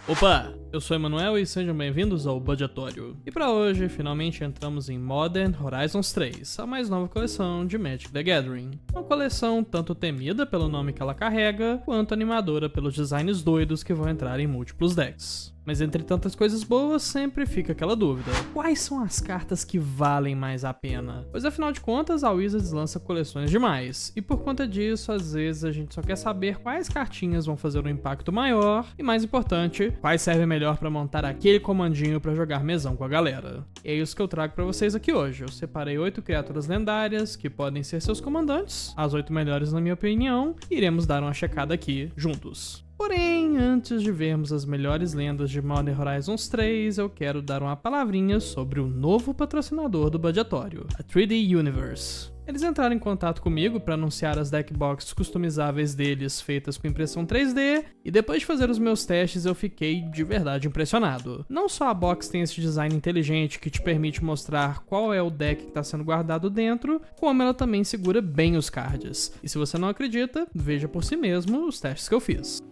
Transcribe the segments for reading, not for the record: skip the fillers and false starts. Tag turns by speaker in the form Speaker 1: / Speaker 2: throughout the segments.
Speaker 1: Opa, eu sou Emanuel e sejam bem-vindos ao Budgetório. E pra hoje, finalmente entramos em Modern Horizons 3, a mais nova coleção de Magic the Gathering. Uma coleção tanto temida pelo nome que ela carrega, quanto animadora pelos designs doidos que vão entrar em múltiplos decks. Mas entre tantas coisas boas, sempre fica aquela dúvida: quais são as cartas que valem mais a pena? Pois afinal de contas, a Wizards lança coleções demais, e por conta disso, às vezes a gente só quer saber quais cartinhas vão fazer um impacto maior, e mais importante, quais servem melhor pra montar aquele comandinho pra jogar mesão com a galera. E é isso que eu trago pra vocês aqui hoje. Eu separei 8 criaturas lendárias, que podem ser seus comandantes, as 8 melhores na minha opinião, e iremos dar uma checada aqui juntos. Porém, antes de vermos as melhores lendas de Modern Horizons 3, eu quero dar uma palavrinha sobre o novo patrocinador do Budgetório, a 3D Universe. Eles entraram em contato comigo para anunciar as deckboxes customizáveis deles feitas com impressão 3D, e depois de fazer os meus testes eu fiquei de verdade impressionado. Não só a box tem esse design inteligente que te permite mostrar qual é o deck que está sendo guardado dentro, como ela também segura bem os cards. E se você não acredita, veja por si mesmo os testes que eu fiz.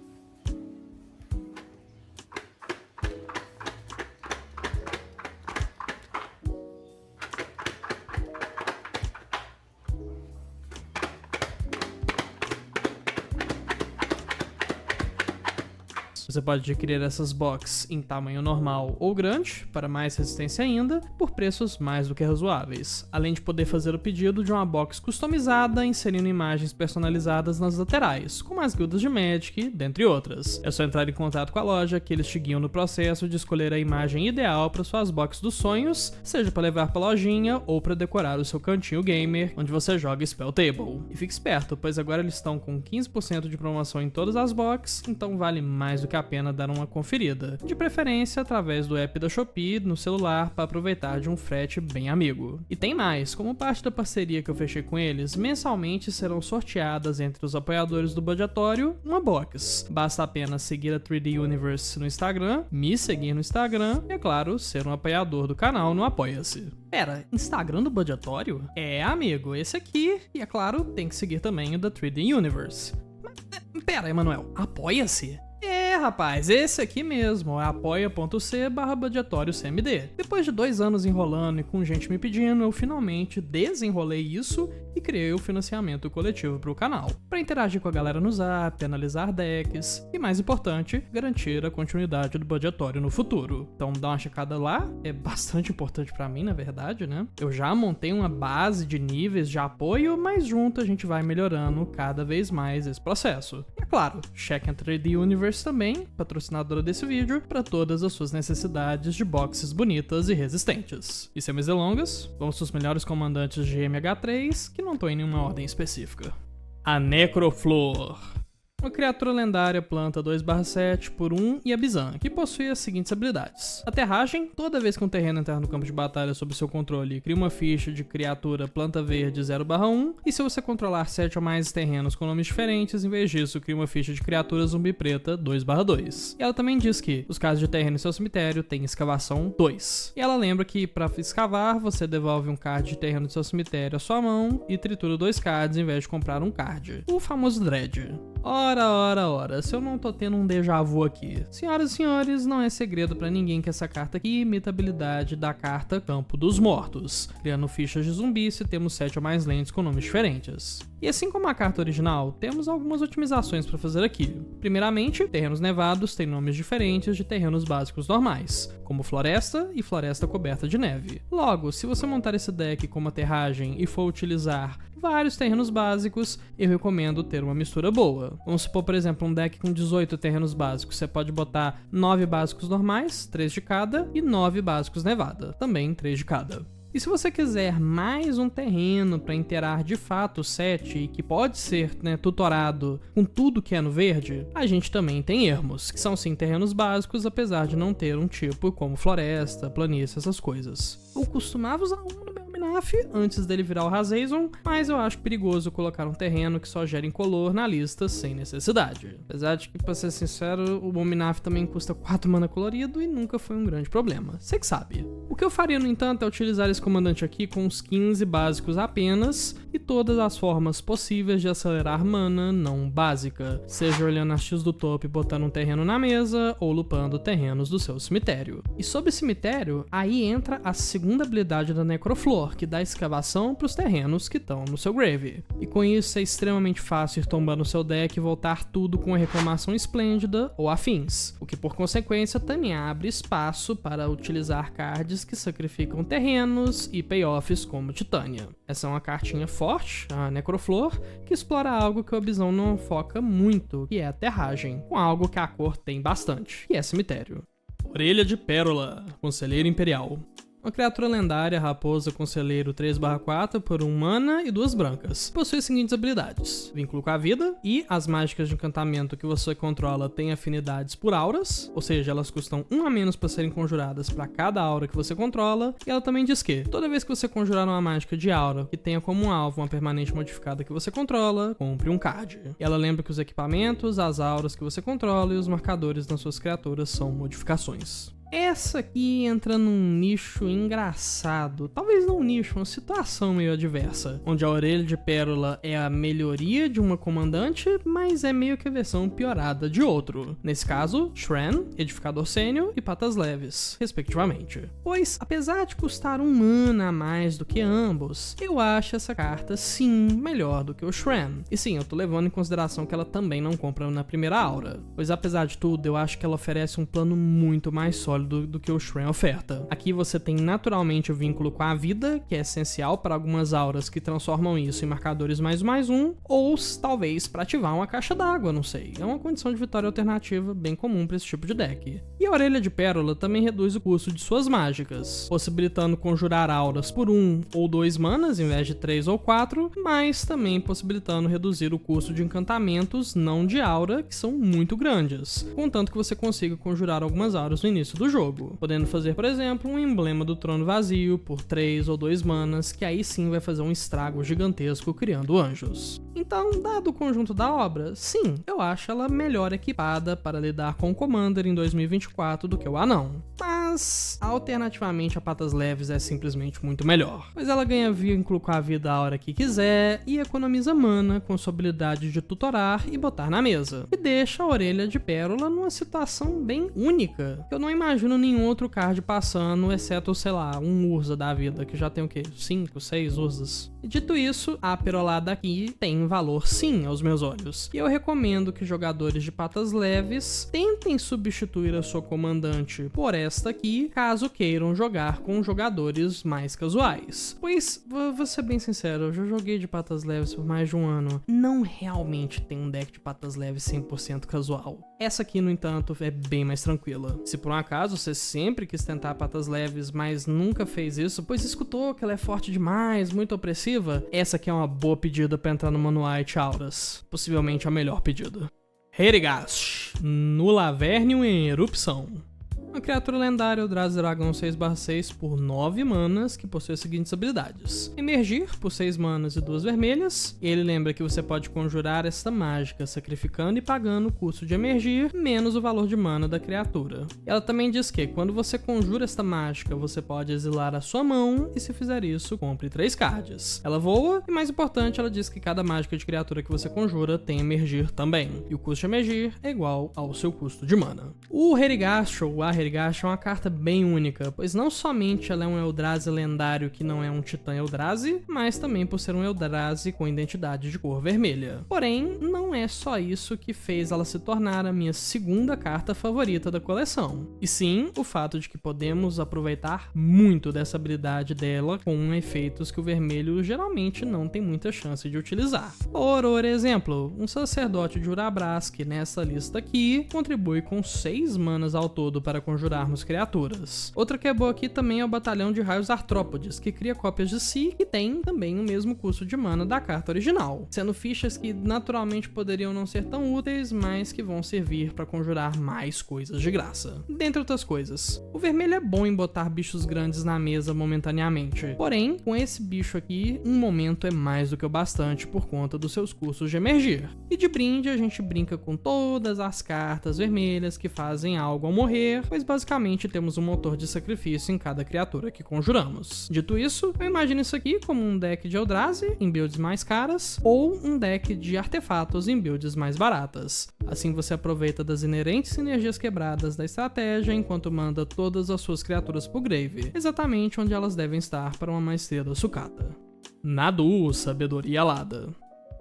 Speaker 1: Você pode adquirir essas boxes em tamanho normal ou grande, para mais resistência ainda, por preços mais do que razoáveis, além de poder fazer o pedido de uma box customizada, inserindo imagens personalizadas nas laterais, como as guildas de Magic, dentre outras. É só entrar em contato com a loja que eles te guiam no processo de escolher a imagem ideal para suas boxes dos sonhos, seja para levar para a lojinha ou para decorar o seu cantinho gamer, onde você joga Spell Table. E fique esperto, pois agora eles estão com 15% de promoção em todas as boxes, então vale mais do que a pena dar uma conferida, de preferência através do app da Shopee no celular para aproveitar de um frete bem amigo. E tem mais, como parte da parceria que eu fechei com eles, mensalmente serão sorteadas entre os apoiadores do Budgetório uma box. Basta apenas seguir a 3D Universe no Instagram, me seguir no Instagram e, é claro, ser um apoiador do canal no Apoia-se. Pera, Instagram do Budgetório? É, amigo, esse aqui, e é claro, tem que seguir também o da 3D Universe. Mas, pera, Emanuel, Apoia-se? É, rapaz, esse aqui mesmo, é apoia.c/budgetóriocmd. Depois de 2 anos enrolando e com gente me pedindo, eu finalmente desenrolei isso e criei o financiamento coletivo para o canal, para interagir com a galera no Zap, analisar decks e, mais importante, garantir a continuidade do Budgetório no futuro. Então dá uma checada lá, é bastante importante para mim, na verdade, né? Eu já montei uma base de níveis de apoio, mas junto a gente vai melhorando cada vez mais esse processo. E é claro, cheque a 3D Universe também, patrocinadora desse vídeo, para todas as suas necessidades de boxes bonitas e resistentes. E sem mais delongas, vamos para os melhores comandantes de MH3, que não estão em nenhuma ordem específica. A Necroflor. Uma criatura lendária planta 2/7 por 1 e Abzan, que possui as seguintes habilidades. Aterragem: toda vez que um terreno entrar no campo de batalha sob seu controle, cria uma ficha de criatura planta verde 0/1, e se você controlar 7 ou mais terrenos com nomes diferentes, em vez disso, cria uma ficha de criatura zumbi preta 2/2. E ela também diz que os casos de terreno em seu cemitério têm escavação 2. E ela lembra que para escavar, você devolve um card de terreno do seu cemitério à sua mão e tritura 2 cards em vez de comprar um card. O famoso Dread. Ora, se eu não tô tendo um déjà vu aqui. Senhoras e senhores, não é segredo pra ninguém que essa carta aqui imita a habilidade da carta Campo dos Mortos, criando fichas de zumbi se temos 7 ou mais lentes com nomes diferentes. E assim como a carta original, temos algumas otimizações para fazer aqui. Primeiramente, terrenos nevados têm nomes diferentes de terrenos básicos normais, como floresta e floresta coberta de neve. Logo, se você montar esse deck com uma aterragem e for utilizar vários terrenos básicos, eu recomendo ter uma mistura boa. Vamos supor, por exemplo, um deck com 18 terrenos básicos. Você pode botar 9 básicos normais, 3 de cada, e 9 básicos nevada, também 3 de cada. E se você quiser mais um terreno para inteirar de fato o set e que pode ser tutorado com tudo que é no verde, a gente também tem ermos, que são sim terrenos básicos, apesar de não ter um tipo como floresta, planície, essas coisas. Eu costumava usar um no meu Minaf antes dele virar o Razazon, mas eu acho perigoso colocar um terreno que só gera incolor na lista sem necessidade. Apesar de que, pra ser sincero, o Minaf também custa 4 mana colorido e nunca foi um grande problema. Você que sabe. O que eu faria, no entanto, é utilizar esse comandante aqui com uns 15 básicos apenas, e todas as formas possíveis de acelerar mana não básica, seja olhando as X do topo e botando um terreno na mesa, ou lupando terrenos do seu cemitério. E sobre cemitério, aí entra a segunda habilidade da Necroflor, que dá escavação para os terrenos que estão no seu grave. E com isso é extremamente fácil ir tombando o seu deck e voltar tudo com a reclamação esplêndida ou afins, o que por consequência também abre espaço para utilizar cards que sacrificam terrenos e payoffs como Titânia. Essa é uma cartinha forte, a Necroflor, que explora algo que o Obzão não foca muito, que é a terragem, com algo que a cor tem bastante, que é cemitério. Orelha de Pérola, Conselheiro Imperial. Uma criatura lendária, raposa, conselheiro 3/4 por 1 mana e 2 brancas. Possui as seguintes habilidades: vínculo com a vida, e as mágicas de encantamento que você controla têm afinidades por auras, ou seja, elas custam 1 a menos para serem conjuradas para cada aura que você controla. E ela também diz que toda vez que você conjurar uma mágica de aura que tenha como alvo uma permanente modificada que você controla, compre um card. E ela lembra que os equipamentos, as auras que você controla e os marcadores das suas criaturas são modificações. Essa aqui entra num nicho engraçado, talvez não um nicho, uma situação meio adversa, onde a Orelha de Pérola é a melhoria de uma comandante, mas é meio que a versão piorada de outro. Nesse caso, Shran, Edificador Sênior e Patas Leves, respectivamente. Pois, apesar de custar 1 mana a mais do que ambos, eu acho essa carta sim melhor do que o Shran. E sim, eu tô levando em consideração que ela também não compra na primeira aura, pois apesar de tudo, eu acho que ela oferece um plano muito mais sólido do que o Shran oferta. Aqui você tem naturalmente o vínculo com a vida, que é essencial para algumas auras que transformam isso em marcadores +1, ou talvez para ativar uma caixa d'água, não sei. É uma condição de vitória alternativa bem comum para esse tipo de deck. E a Orelha de Pérola também reduz o custo de suas mágicas, possibilitando conjurar auras por 1 ou 2 manas em vez de 3 ou 4, mas também possibilitando reduzir o custo de encantamentos não de aura, que são muito grandes, contanto que você consiga conjurar algumas auras no início do jogo, podendo fazer, por exemplo, um emblema do trono vazio por 3 ou 2 manas, que aí sim vai fazer um estrago gigantesco criando anjos. Então, dado o conjunto da obra, sim, eu acho ela melhor equipada para lidar com o Commander em 2024 do que o Anão. Mas, alternativamente, a Patas Leves é simplesmente muito melhor, pois ela ganha vínculo com a vida a hora que quiser e economiza mana com sua habilidade de tutorar e botar na mesa, e deixa a Orelha de Pérola numa situação bem única, que eu não imagino nenhum outro card passando, exceto, sei lá, um Urza da vida, que já tem o quê? 5, 6 Urzas. E dito isso, a perolada aqui tem valor sim aos meus olhos, e eu recomendo que jogadores de Patas Leves tentem substituir a sua comandante por esta aqui, caso queiram jogar com jogadores mais casuais. Pois, vou ser bem sincero, eu já joguei de Patas Leves por mais de 1 ano. Não realmente tem um deck de Patas Leves 100% casual. Essa aqui, no entanto, é bem mais tranquila. Se por um acaso você sempre quis tentar Patas Leves, mas nunca fez isso, pois escutou que ela é forte demais, muito opressiva, essa aqui é uma boa pedida pra entrar no Manual de Auras. Possivelmente a melhor pedida. Herigast, Nulavernium em erupção. Uma criatura lendária, Eldrazi Dragão 6/6 por 9 manas, que possui as seguintes habilidades: emergir por 6 manas e 2 vermelhas. E ele lembra que você pode conjurar esta mágica sacrificando e pagando o custo de emergir, menos o valor de mana da criatura. Ela também diz que, quando você conjura esta mágica, você pode exilar a sua mão, e se fizer isso, compre 3 cards. Ela voa, e mais importante, ela diz que cada mágica de criatura que você conjura tem emergir também, e o custo de emergir é igual ao seu custo de mana. O Herigast, ou a Herigast, é uma carta bem única, pois não somente ela é um Eldrazi lendário que não é um Titã Eldrazi, mas também por ser um Eldrazi com identidade de cor vermelha. Porém, não é só isso que fez ela se tornar a minha segunda carta favorita da coleção, e sim o fato de que podemos aproveitar muito dessa habilidade dela com efeitos que o vermelho geralmente não tem muita chance de utilizar. Por exemplo, um Sacerdote de Urabrask, que nessa lista aqui contribui com 6 manas ao todo para conjurarmos criaturas. Outra que é boa aqui também é o Batalhão de Raios Artrópodes, que cria cópias de si e tem também o mesmo custo de mana da carta original, sendo fichas que naturalmente poderiam não ser tão úteis, mas que vão servir para conjurar mais coisas de graça. Dentre outras coisas, o vermelho é bom em botar bichos grandes na mesa momentaneamente, porém, com esse bicho aqui, um momento é mais do que o bastante por conta dos seus custos de emergir. E de brinde, a gente brinca com todas as cartas vermelhas que fazem algo ao morrer, pois mas basicamente temos um motor de sacrifício em cada criatura que conjuramos. Dito isso, eu imagino isso aqui como um deck de Eldrazi em builds mais caras, ou um deck de artefatos em builds mais baratas. Assim você aproveita das inerentes sinergias quebradas da estratégia enquanto manda todas as suas criaturas pro grave, exatamente onde elas devem estar para uma maestria da sucata. Nadu, Sabedoria Alada.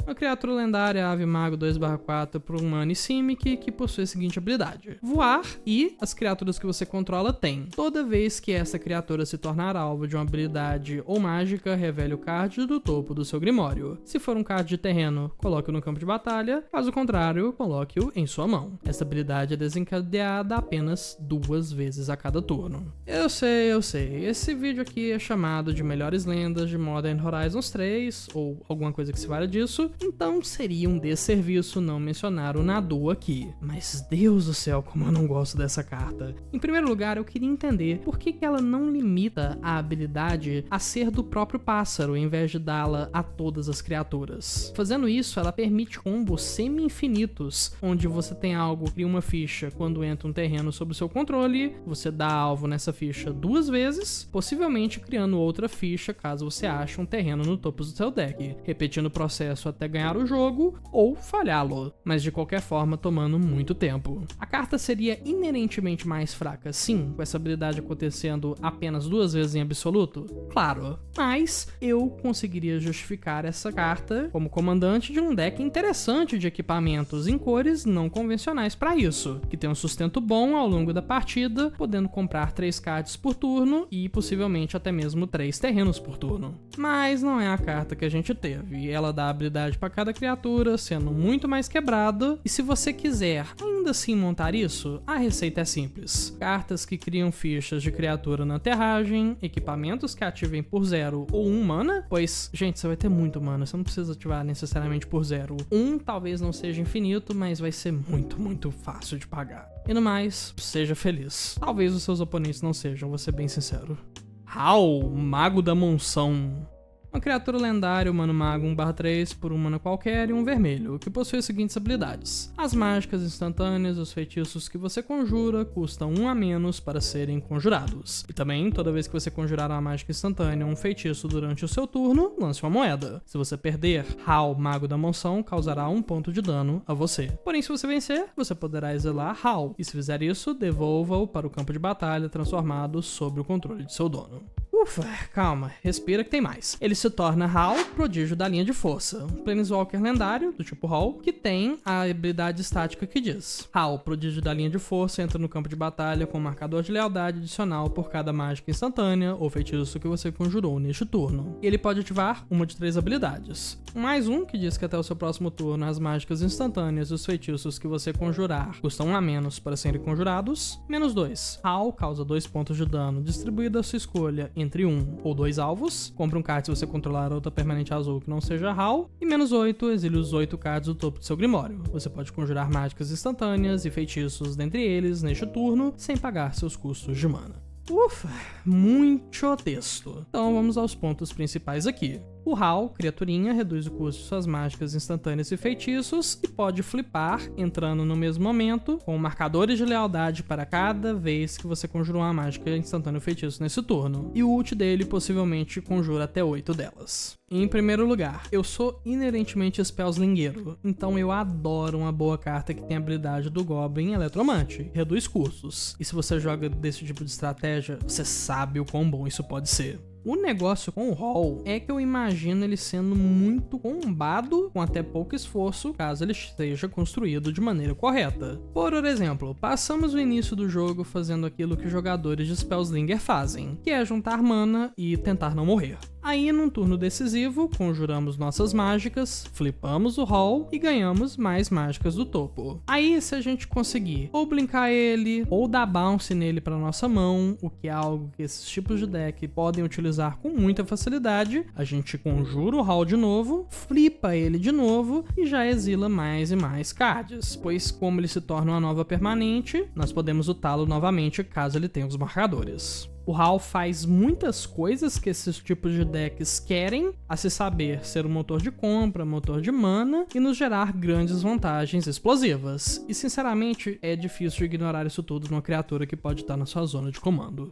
Speaker 1: Uma criatura lendária Ave Mago 2/4 por um mana e Simic que possui a seguinte habilidade: voar, e as criaturas que você controla têm. Toda vez que essa criatura se tornar alvo de uma habilidade ou mágica, revele o card do topo do seu grimório. Se for um card de terreno, coloque-o no campo de batalha, caso contrário, coloque-o em sua mão. Essa habilidade é desencadeada apenas 2 vezes a cada turno. Eu sei, esse vídeo aqui é chamado de Melhores Lendas de Modern Horizons 3, ou alguma coisa que se valha disso, então seria um desserviço não mencionar o Nadu aqui. Mas Deus do céu, como eu não gosto dessa carta. Em primeiro lugar, eu queria entender por que ela não limita a habilidade a ser do próprio pássaro, em vez de dá-la a todas as criaturas. Fazendo isso, ela permite combos semi-infinitos, onde você tem algo que cria uma ficha quando entra um terreno sob o seu controle, você dá alvo nessa ficha 2 vezes, possivelmente criando outra ficha caso você ache um terreno no topo do seu deck, repetindo o processo até ganhar o jogo ou falhá-lo, mas de qualquer forma tomando muito tempo. A carta seria inerentemente mais fraca, sim, com essa habilidade acontecendo apenas 2 vezes em absoluto? Claro, mas eu conseguiria justificar essa carta como comandante de um deck interessante de equipamentos em cores não convencionais para isso, que tem um sustento bom ao longo da partida, podendo comprar 3 cards por turno e possivelmente até mesmo 3 terrenos por turno. Mas não é a carta que a gente teve, ela dá habilidade para cada criatura, sendo muito mais quebrada, e se você quiser ainda assim montar isso, a receita é simples. Cartas que criam fichas de criatura na terragem, equipamentos que ativem por 0 ou 1 mana, pois, gente, você vai ter muito mana, você não precisa ativar necessariamente por 0. 1 talvez não seja infinito, mas vai ser muito fácil de pagar. E no mais, seja feliz. Talvez os seus oponentes não sejam, vou ser bem sincero. Hal, Mago da Monção. Uma criatura lendária, humano mago 1/3 por um mana qualquer e um vermelho, que possui as seguintes habilidades. As mágicas instantâneas e os feitiços que você conjura custam 1 a menos para serem conjurados. E também, toda vez que você conjurar uma mágica instantânea ou um feitiço durante o seu turno, lance uma moeda. Se você perder, Hal, Mago da Monção, causará 1 ponto de dano a você. Porém, se você vencer, você poderá exilar Hal, e se fizer isso, devolva-o para o campo de batalha transformado sob o controle de seu dono. Ufa, calma, respira que tem mais. Ele se torna Hal, prodígio da linha de força, um Planeswalker lendário, do tipo Hal, que tem a habilidade estática que diz: Hal, prodígio da linha de força, entra no campo de batalha com um marcador de lealdade adicional por cada mágica instantânea ou feitiço que você conjurou neste turno. Ele pode ativar uma de 3 habilidades. Mais um, que diz que até o seu próximo turno as mágicas instantâneas e os feitiços que você conjurar custam 1 a menos para serem conjurados. -2, Hal causa 2 pontos de dano, distribuído à sua escolha entre 1 ou 2 alvos. Compre um card se você controlar outra permanente azul que não seja Hal. E -8, exile os 8 cards do topo do seu grimório. Você pode conjurar mágicas instantâneas e feitiços dentre eles neste turno, sem pagar seus custos de mana. Ufa, muito texto. Então vamos aos pontos principais aqui. O Hal, criaturinha, reduz o custo de suas mágicas instantâneas e feitiços e pode flipar, entrando no mesmo momento, com marcadores de lealdade para cada vez que você conjurou uma mágica instantânea ou feitiço nesse turno. E o ult dele possivelmente conjura até 8 delas. Em primeiro lugar, eu sou inerentemente spellslingueiro, então eu adoro uma boa carta que tem a habilidade do Goblin Eletromante, reduz custos. E se você joga desse tipo de estratégia, você sabe o quão bom isso pode ser. O negócio com o Hal é que eu imagino ele sendo muito combado com até pouco esforço, caso ele esteja construído de maneira correta. Por exemplo, passamos o início do jogo fazendo aquilo que jogadores de Spellslinger fazem, que é juntar mana e tentar não morrer. Aí, num turno decisivo, conjuramos nossas mágicas, flipamos o Hal e ganhamos mais mágicas do topo. Aí, se a gente conseguir ou blinkar ele, ou dar bounce nele para nossa mão, o que é algo que esses tipos de deck podem utilizar com muita facilidade, a gente conjura o Hal de novo, flipa ele de novo e já exila mais e mais cards, pois como ele se torna uma nova permanente, nós podemos utá-lo novamente caso ele tenha os marcadores. O HAL faz muitas coisas que esses tipos de decks querem, a se saber ser um motor de compra, motor de mana e nos gerar grandes vantagens explosivas. E sinceramente, é difícil ignorar isso tudo numa criatura que pode estar na sua zona de comando.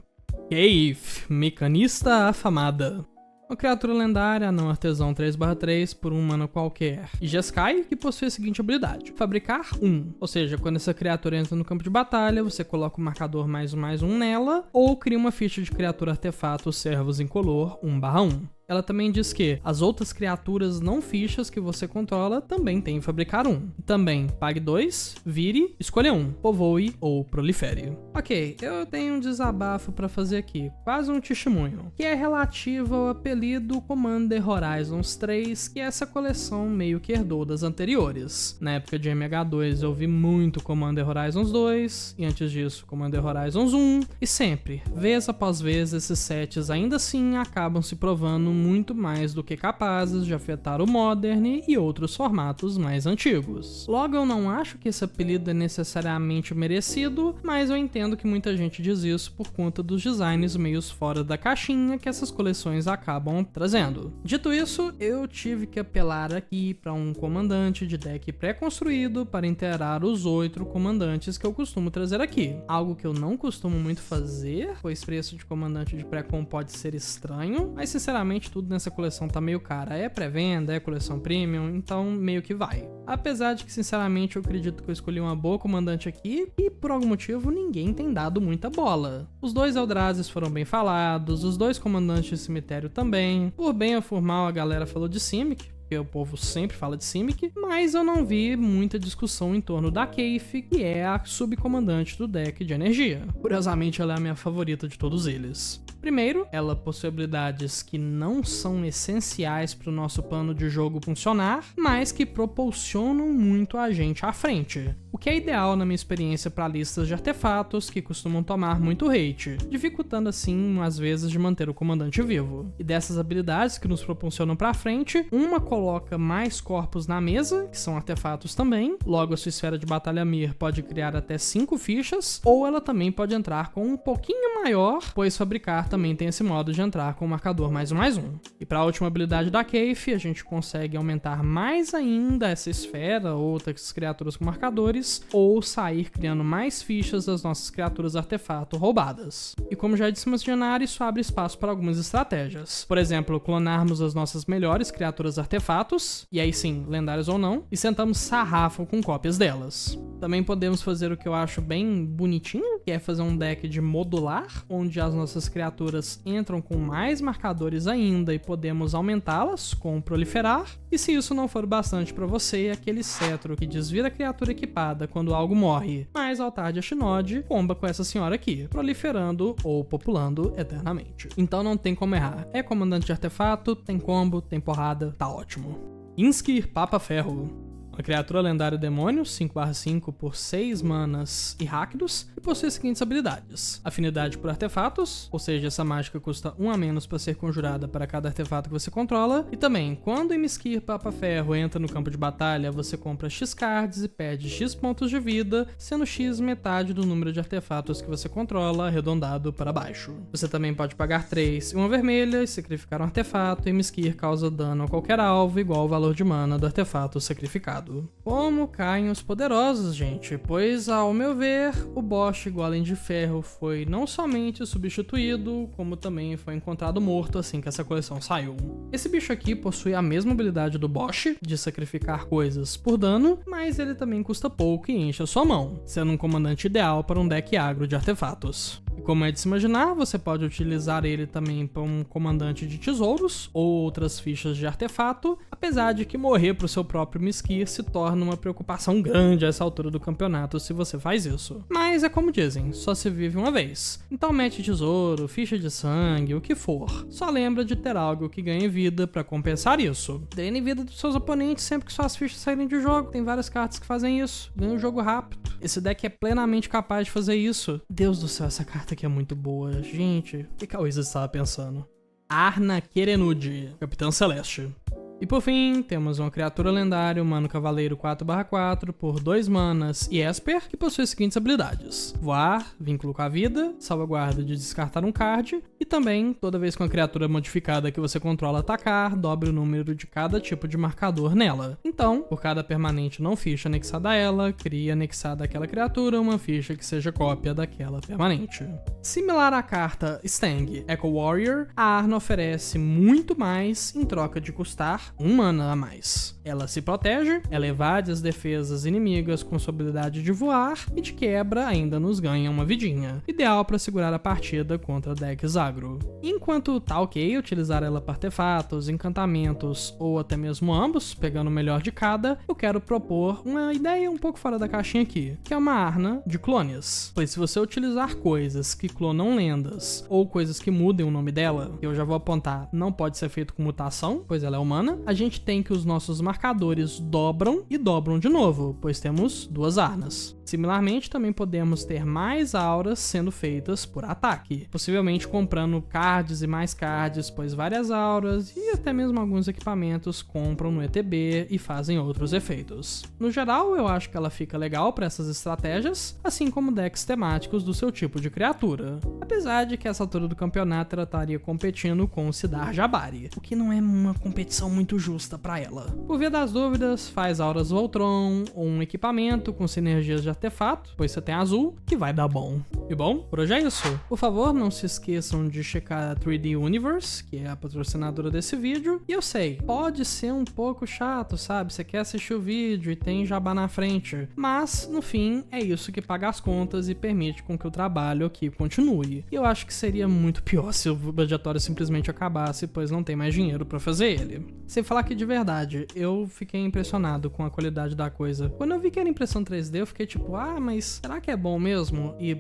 Speaker 1: Keith, Mecanista Afamada. Uma criatura lendária, não artesão 3/3 por um mana qualquer. E Jeskai, que possui a seguinte habilidade: fabricar 1. Ou seja, quando essa criatura entra no campo de batalha, você coloca o marcador +1/+1 nela, ou cria uma ficha de criatura artefato servos incolor 1/1. Ela também diz que as outras criaturas não fichas que você controla também têm fabricar 1. E também pague 2, vire, escolha 1, povoe ou prolifere. Ok, eu tenho um desabafo pra fazer aqui, quase um testemunho, que é relativo ao apelido Commander Horizons 3, que essa coleção meio que herdou das anteriores. Na época de MH2 eu vi muito Commander Horizons 2, e antes disso Commander Horizons 1, e sempre, vez após vez, esses sets ainda assim acabam se provando muito mais do que capazes de afetar o Modern e outros formatos mais antigos. Logo, eu não acho que esse apelido é necessariamente merecido, mas eu entendo que muita gente diz isso por conta dos designs meios fora da caixinha que essas coleções acabam trazendo. Dito isso, eu tive que apelar aqui para um comandante de deck pré-construído para inteirar os 8 comandantes que eu costumo trazer aqui. Algo que eu não costumo muito fazer, pois preço de comandante de pré-com pode ser estranho, mas sinceramente tudo nessa coleção tá meio cara. É pré-venda, é coleção premium, então meio que vai. Apesar de que, sinceramente, eu acredito que eu escolhi uma boa comandante aqui e, por algum motivo, ninguém tem dado muita bola. Os 2 Eldrazi foram bem falados, os 2 comandantes de cemitério também. Por bem ou por mal, a galera falou de Simic, porque o povo sempre fala de Simic, mas eu não vi muita discussão em torno da Keith, que é a subcomandante do deck de energia. Curiosamente, ela é a minha favorita de todos eles. Primeiro, ela possui habilidades que não são essenciais para o nosso plano de jogo funcionar, mas que proporcionam muito a gente à frente. O que é ideal na minha experiência para listas de artefatos que costumam tomar muito hate, dificultando assim, às vezes, de manter o comandante vivo. E dessas habilidades que nos proporcionam para frente, uma coloca mais corpos na mesa, que são artefatos também, logo a sua esfera de batalha Mir pode criar até 5 fichas, ou ela também pode entrar com um pouquinho maior, pois fabricar também tem esse modo de entrar com o marcador +1/+1. E para a última habilidade da Keith, a gente consegue aumentar mais ainda essa esfera ou outras criaturas com marcadores, ou sair criando mais fichas das nossas criaturas artefato roubadas. E como já disse Janari, isso abre espaço para algumas estratégias. Por exemplo, clonarmos as nossas melhores criaturas artefatos, e aí sim, lendárias ou não, e sentamos sarrafo com cópias delas. Também podemos fazer o que eu acho bem bonitinho, que é fazer um deck de modular, onde as nossas criaturas entram com mais marcadores ainda e podemos aumentá-las com o proliferar. E se isso não for bastante para você, aquele cetro que desvira a criatura equipada quando algo morre, mais altar de Ashnod, comba com essa senhora aqui, proliferando ou populando eternamente. Então não tem como errar. É comandante de artefato, tem combo, tem porrada, tá ótimo. Inskir Papa Ferro. Uma criatura lendária demônio, 5/5 por 6 manas e Rakdos, e possui as seguintes habilidades: afinidade por artefatos, ou seja, essa mágica custa 1 a menos para ser conjurada para cada artefato que você controla, e também, quando Imskir Papa Ferro entra no campo de batalha, você compra X cards e perde X pontos de vida, sendo X metade do número de artefatos que você controla, arredondado para baixo. Você também pode pagar 3 e 1 vermelha e sacrificar um artefato, e Imskir causa dano a qualquer alvo igual ao valor de mana do artefato sacrificado. Como caem os poderosos, gente, pois, ao meu ver, o Bosch Golem de Ferro foi não somente substituído, como também foi encontrado morto assim que essa coleção saiu. Esse bicho aqui possui a mesma habilidade do Bosch, de sacrificar coisas por dano, mas ele também custa pouco e enche a sua mão, sendo um comandante ideal para um deck agro de artefatos. E como é de se imaginar, você pode utilizar ele também para um comandante de tesouros ou outras fichas de artefato, apesar de que morrer para o seu próprio Imskir se torna uma preocupação grande a essa altura do campeonato se você faz isso. Mas é como dizem, só se vive uma vez. Então mete tesouro, ficha de sangue, o que for. Só lembra de ter algo que ganhe vida para compensar isso. Drene vida dos seus oponentes sempre que suas fichas saírem de jogo. Tem várias cartas que fazem isso. Ganha o jogo rápido. Esse deck é plenamente capaz de fazer isso. Deus do céu, essa carta aqui é muito boa. Gente, o que a Wizards estava pensando? Arna Kerenud, Capitã Celeste. E por fim, temos uma criatura lendária, humano cavaleiro 4/4, por 2 manas e Esper, que possui as seguintes habilidades: voar, vínculo com a vida, salvaguarda de descartar um card, e também, toda vez que uma criatura modificada que você controla atacar, dobre o número de cada tipo de marcador nela. Então, por cada permanente não ficha anexada a ela, cria anexada àquela criatura uma ficha que seja cópia daquela permanente. Similar à carta Stang Echo Warrior, a Arna oferece muito mais em troca de custar 1 mana a mais. Ela se protege, ela evade as defesas inimigas com sua habilidade de voar e de quebra ainda nos ganha uma vidinha, ideal para segurar a partida contra decks agro. Enquanto tá ok utilizar ela para artefatos, encantamentos ou até mesmo ambos, pegando o melhor de cada, eu quero propor uma ideia um pouco fora da caixinha aqui, que é uma Arna de clones. Pois se você utilizar coisas que clonam lendas ou coisas que mudem o nome dela, que eu já vou apontar, não pode ser feito com mutação, pois ela é humana, a gente tem que os nossos marcadores dobram e dobram de novo, pois temos 2 Arnas. Similarmente, também podemos ter mais auras sendo feitas por ataque, possivelmente comprando cards e mais cards, pois várias auras e até mesmo alguns equipamentos compram no ETB e fazem outros efeitos. No geral, eu acho que ela fica legal para essas estratégias, assim como decks temáticos do seu tipo de criatura. Apesar de que essa altura do campeonato ela estaria competindo com o Sidar Jabari, o que não é uma competição muito justa para ela. Por via das dúvidas, faz auras Voltron ou um equipamento com sinergias de artefato, pois você tem azul, que vai dar bom. E bom, por hoje é isso. Por favor, não se esqueçam de checar a 3D Universe, que é a patrocinadora desse vídeo. E eu sei, pode ser um pouco chato, sabe? Você quer assistir o vídeo e tem jabá na frente. Mas, no fim, é isso que paga as contas e permite com que o trabalho aqui continue. E eu acho que seria muito pior se o budgetório simplesmente acabasse, pois não tem mais dinheiro pra fazer ele. Sem falar que, de verdade, eu fiquei impressionado com a qualidade da coisa. Quando eu vi que era impressão 3D, eu fiquei tipo, mas será que é bom mesmo? E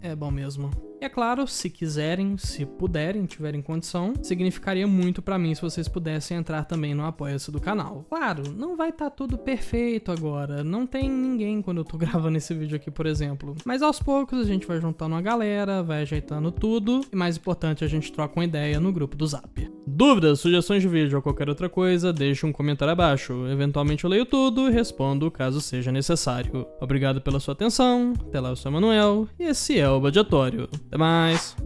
Speaker 1: é bom mesmo. E é claro, se quiserem, se puderem, tiverem condição, significaria muito pra mim se vocês pudessem entrar também no Apoia-se do canal. Claro, não vai estar tudo perfeito agora, não tem ninguém quando eu tô gravando esse vídeo aqui, por exemplo. Mas aos poucos a gente vai juntando uma galera, vai ajeitando tudo, e mais importante, a gente troca uma ideia no grupo do Zap. Dúvidas, sugestões de vídeo ou qualquer outra coisa, deixe um comentário abaixo. Eventualmente eu leio tudo e respondo caso seja necessário. Obrigado pela sua atenção, até lá eu sou o Emanuel, e esse é o Budgetório. Até mais!